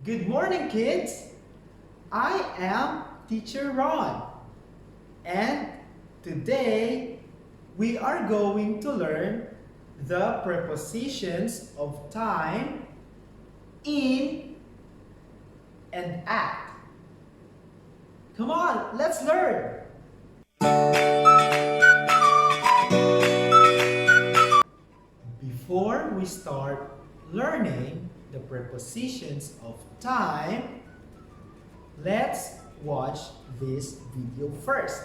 Good morning, kids! I am Teacher Ron, and today we are going to learn the prepositions of time, in, and at. Come on, let's learn! Before we start learning the prepositions of time, let's watch this video first.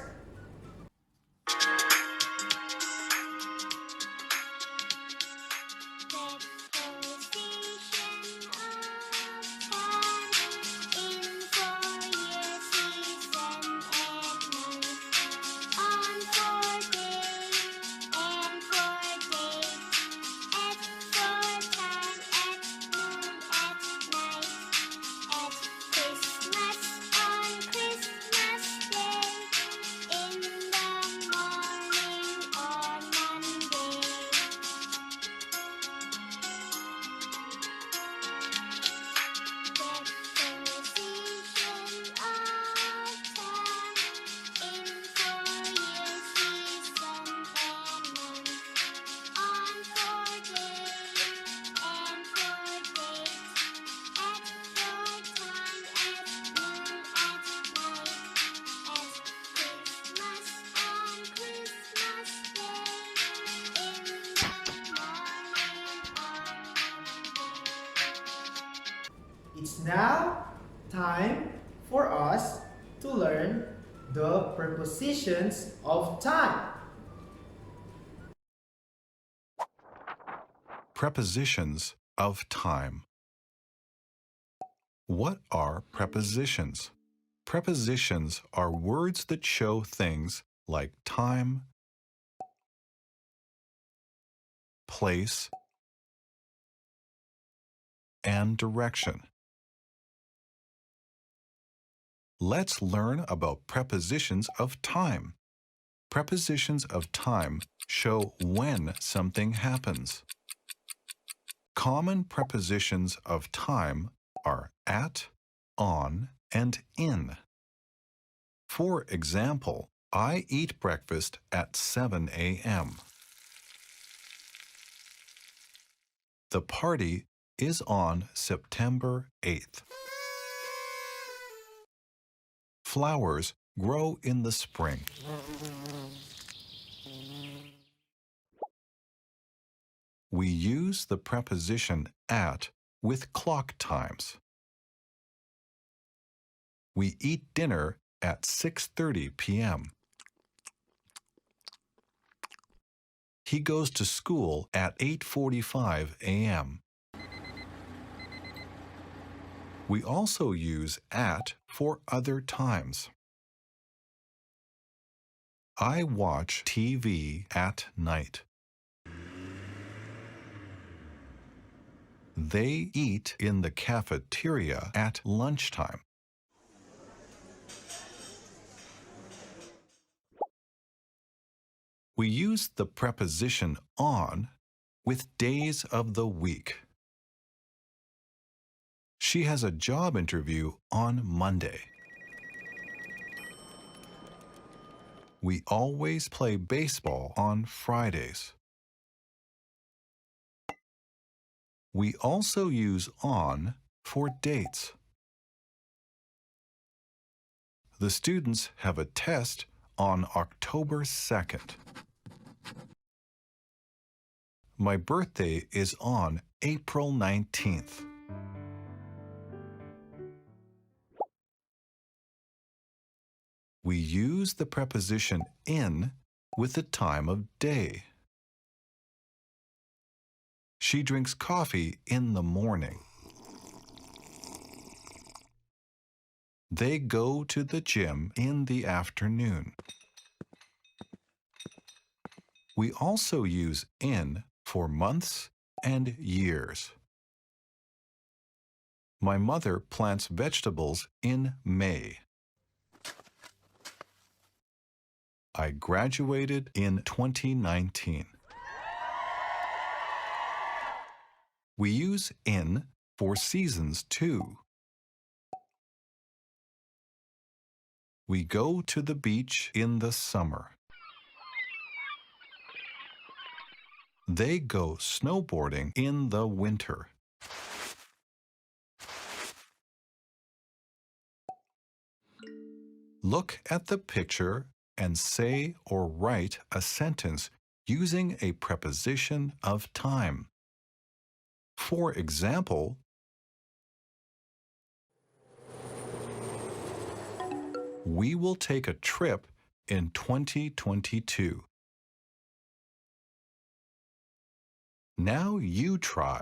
It's now time for us to learn the prepositions of time. Prepositions of time. What are prepositions? Prepositions are words that show things like time, place, and direction. Let's learn about prepositions of time. Prepositions of time show when something happens. Common prepositions of time are at, on, and in. For example, I eat breakfast at 7 a.m. The party is on September 8th. Flowers grow in the spring. We use the preposition at with clock times. We eat dinner at 6:30 p.m. He goes to school at 8:45 a.m. We also use at for other times. I watch TV at night. They eat in the cafeteria at lunchtime. We use the preposition on with days of the week. She has a job interview on Monday. We always play baseball on Fridays. We also use on for dates. The students have a test on October 2nd. My birthday is on April 19th. We use the preposition in with the time of day. She drinks coffee in the morning. They go to the gym in the afternoon. We also use in for months and years. My mother plants vegetables in May. I graduated in 2019. We use in for seasons too. We go to the beach in the summer. They go snowboarding in the winter. Look at the picture and say or write a sentence using a preposition of time. For example, we will take a trip in 2022. Now you try.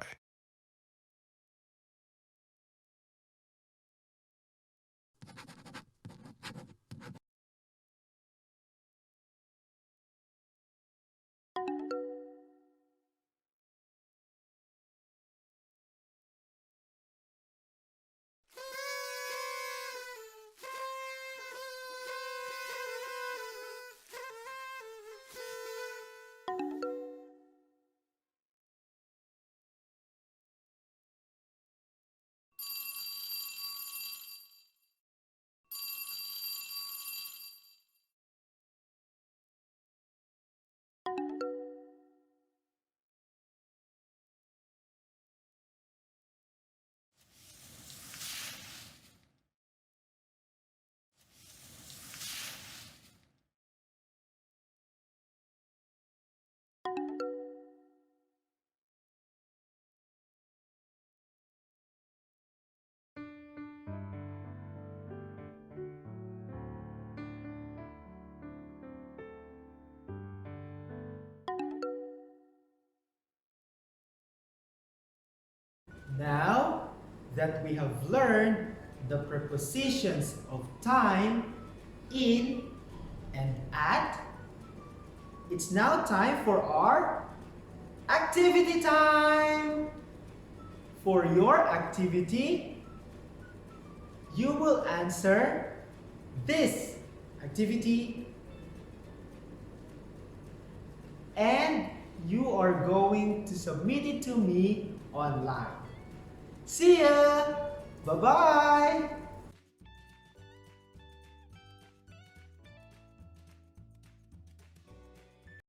Now that we have learned the prepositions of time, in, and at, it's now time for our activity time! For your activity, you will answer this activity and you are going to submit it to me online. See ya! Bye-bye!